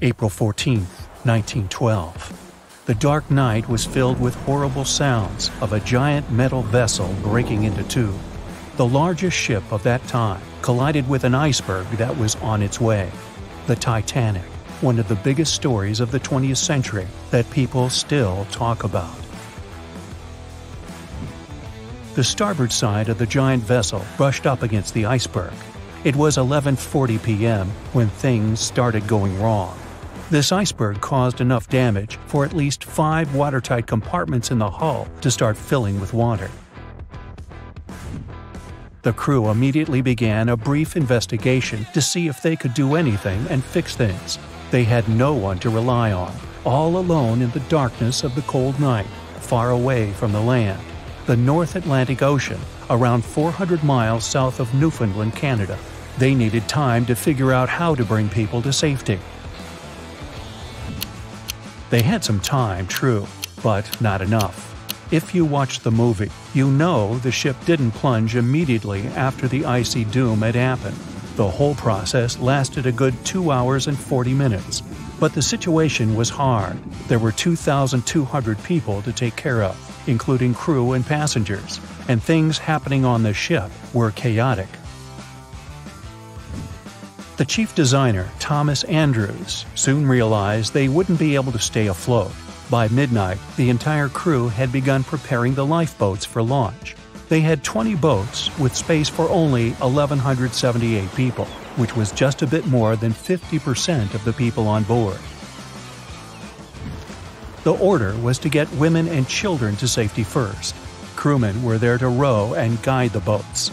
April 14, 1912. The dark night was filled with horrible sounds of a giant metal vessel breaking into two. The largest ship of that time collided with an iceberg that was on its way. The Titanic, one of the biggest stories of the 20th century that people still talk about. The starboard side of the giant vessel brushed up against the iceberg. It was 11:40 p.m. when things started going wrong. This iceberg caused enough damage for at least 5 watertight compartments in the hull to start filling with water. The crew immediately began a brief investigation to see if they could do anything and fix things. They had no one to rely on, all alone in the darkness of the cold night, far away from the land, the North Atlantic Ocean, around 400 miles south of Newfoundland, Canada. They needed time to figure out how to bring people to safety. They had some time, true, but not enough. If you watched the movie, you know the ship didn't plunge immediately after the icy doom had happened. The whole process lasted a good 2 hours and 40 minutes. But the situation was hard. There were 2,200 people to take care of, including crew and passengers, and things happening on the ship were chaotic. The chief designer, Thomas Andrews, soon realized they wouldn't be able to stay afloat. By midnight, the entire crew had begun preparing the lifeboats for launch. They had 20 boats with space for only 1,178 people, which was just a bit more than 50% of the people on board. The order was to get women and children to safety first. Crewmen were there to row and guide the boats.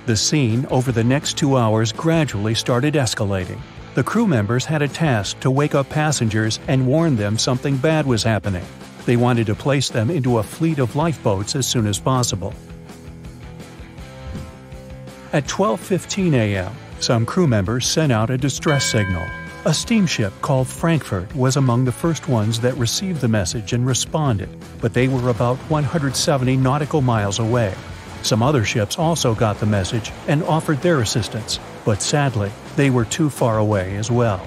The scene over the next 2 hours gradually started escalating. The crew members had a task to wake up passengers and warn them something bad was happening. They wanted to place them into a fleet of lifeboats as soon as possible. At 12:15 a.m., some crew members sent out a distress signal. A steamship called Frankfurt was among the first ones that received the message and responded, but they were about 170 nautical miles away. Some other ships also got the message and offered their assistance, but sadly, they were too far away as well.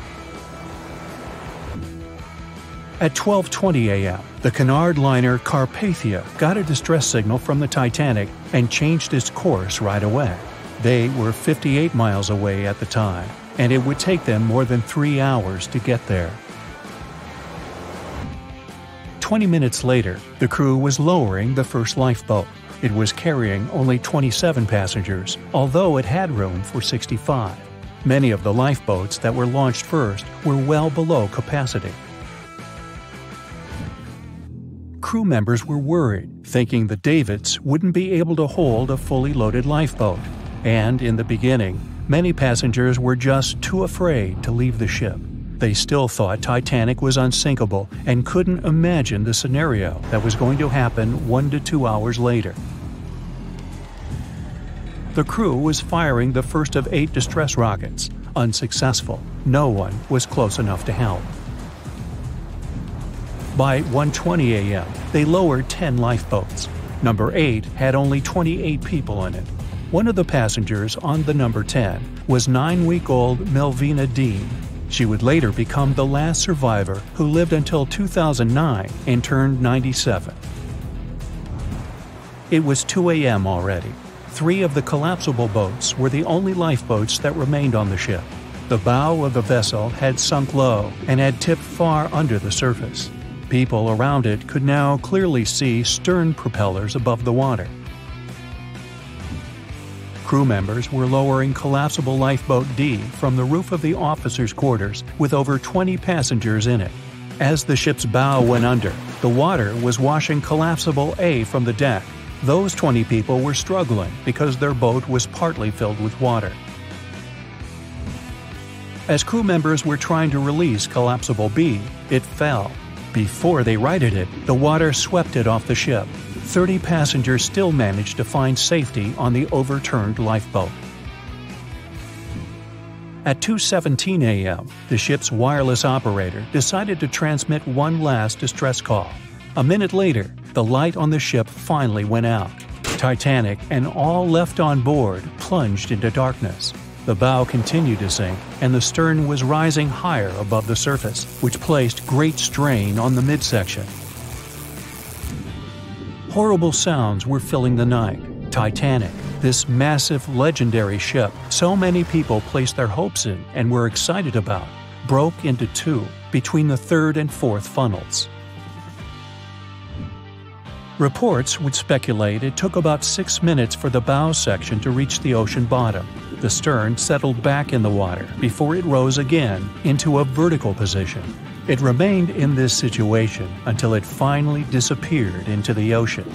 At 12:20 a.m., the Cunard liner Carpathia got a distress signal from the Titanic and changed its course right away. They were 58 miles away at the time, and it would take them more than 3 hours to get there. 20 minutes later, the crew was lowering the first lifeboat. It was carrying only 27 passengers, although it had room for 65. Many of the lifeboats that were launched first were well below capacity. Crew members were worried, thinking the Davids wouldn't be able to hold a fully loaded lifeboat. And in the beginning, many passengers were just too afraid to leave the ship. They still thought Titanic was unsinkable and couldn't imagine the scenario that was going to happen 1 to 2 hours later. The crew was firing the first of 8 distress rockets. Unsuccessful. No one was close enough to help. By 1:20 a.m., they lowered 10 lifeboats. Number 8 had only 28 people in it. One of the passengers on the number 10 was 9-week-old Melvina Dean. She would later become the last survivor who lived until 2009 and turned 97. It was 2 a.m. already. 3 of the collapsible boats were the only lifeboats that remained on the ship. The bow of the vessel had sunk low and had tipped far under the surface. People around it could now clearly see stern propellers above the water. Crew members were lowering collapsible lifeboat D from the roof of the officers' quarters with over 20 passengers in it. As the ship's bow went under, the water was washing collapsible A from the deck. Those 20 people were struggling because their boat was partly filled with water. As crew members were trying to release collapsible B, it fell. Before they righted it, the water swept it off the ship. 30 passengers still managed to find safety on the overturned lifeboat. At 2:17 a.m., the ship's wireless operator decided to transmit one last distress call. A minute later, the light on the ship finally went out. Titanic and all left on board plunged into darkness. The bow continued to sink, and the stern was rising higher above the surface, which placed great strain on the midsection. Horrible sounds were filling the night. Titanic, this massive, legendary ship so many people placed their hopes in and were excited about, broke into two between the third and fourth funnels. Reports would speculate it took about 6 minutes for the bow section to reach the ocean bottom. The stern settled back in the water before it rose again into a vertical position. It remained in this situation until it finally disappeared into the ocean.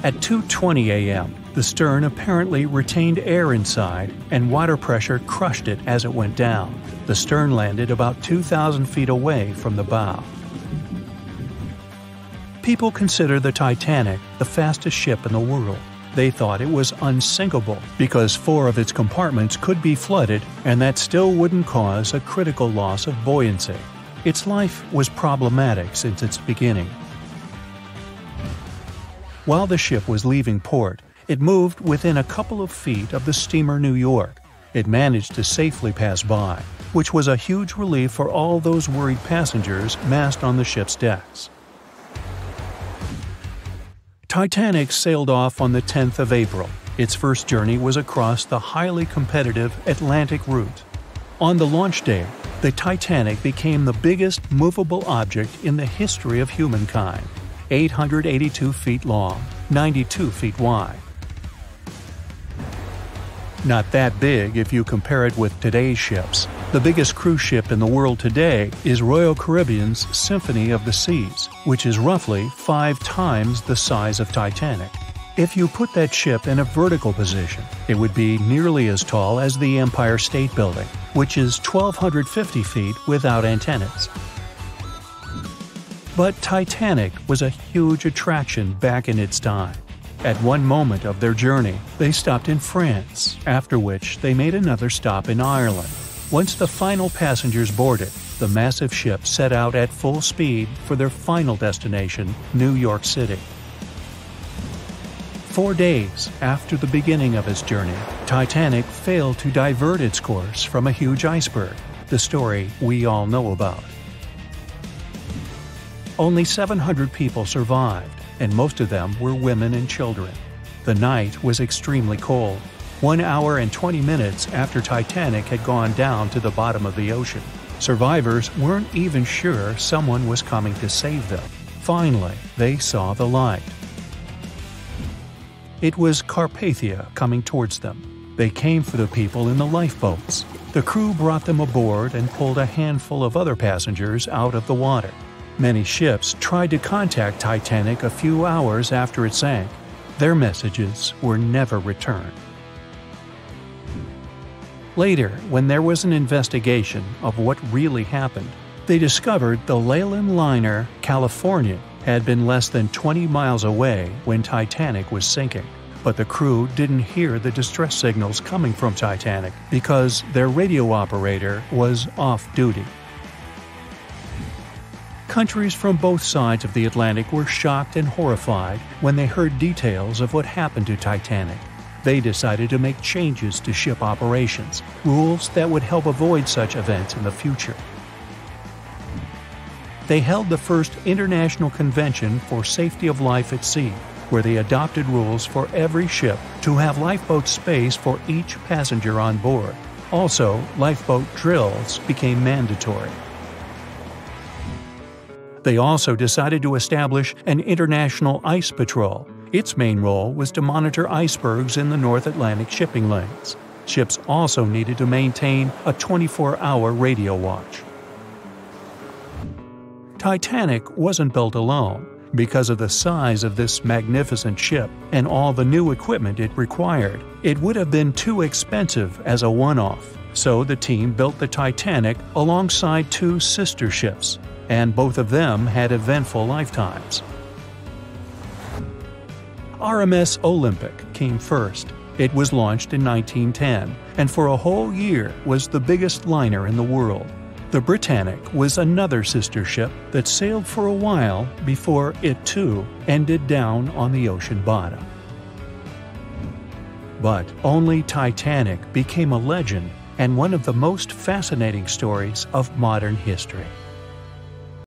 At 2:20 a.m., the stern apparently retained air inside, and water pressure crushed it as it went down. The stern landed about 2,000 feet away from the bow. People consider the Titanic the fastest ship in the world. They thought it was unsinkable because 4 of its compartments could be flooded, and that still wouldn't cause a critical loss of buoyancy. Its life was problematic since its beginning. While the ship was leaving port, it moved within a couple of feet of the steamer New York. It managed to safely pass by, which was a huge relief for all those worried passengers massed on the ship's decks. Titanic sailed off on the 10th of April. Its first journey was across the highly competitive Atlantic route. On the launch day, the Titanic became the biggest movable object in the history of humankind. 882 feet long, 92 feet wide. Not that big if you compare it with today's ships. The biggest cruise ship in the world today is Royal Caribbean's Symphony of the Seas, which is roughly 5 times the size of Titanic. If you put that ship in a vertical position, it would be nearly as tall as the Empire State Building, which is 1,250 feet without antennas. But Titanic was a huge attraction back in its time. At one moment of their journey, they stopped in France, after which they made another stop in Ireland. Once the final passengers boarded, the massive ship set out at full speed for their final destination, New York City. 4 days after the beginning of its journey, Titanic failed to divert its course from a huge iceberg, the story we all know about. Only 700 people survived, and most of them were women and children. The night was extremely cold, 1 hour and 20 minutes after Titanic had gone down to the bottom of the ocean. Survivors weren't even sure someone was coming to save them. Finally, they saw the light. It was Carpathia coming towards them. They came for the people in the lifeboats. The crew brought them aboard and pulled a handful of other passengers out of the water. Many ships tried to contact Titanic a few hours after it sank. Their messages were never returned. Later, when there was an investigation of what really happened, they discovered the Leyland liner California had been less than 20 miles away when Titanic was sinking. But the crew didn't hear the distress signals coming from Titanic because their radio operator was off duty. Countries from both sides of the Atlantic were shocked and horrified when they heard details of what happened to Titanic. They decided to make changes to ship operations, rules that would help avoid such events in the future. They held the first International Convention for Safety of Life at Sea, where they adopted rules for every ship to have lifeboat space for each passenger on board. Also, lifeboat drills became mandatory. They also decided to establish an international ice patrol. Its main role was to monitor icebergs in the North Atlantic shipping lanes. Ships also needed to maintain a 24-hour radio watch. Titanic wasn't built alone. Because of the size of this magnificent ship and all the new equipment it required, it would have been too expensive as a one-off. So the team built the Titanic alongside 2 sister ships, and both of them had eventful lifetimes. RMS Olympic came first. It was launched in 1910, and for a whole year was the biggest liner in the world. The Britannic was another sister ship that sailed for a while before it too ended down on the ocean bottom. But only Titanic became a legend and one of the most fascinating stories of modern history.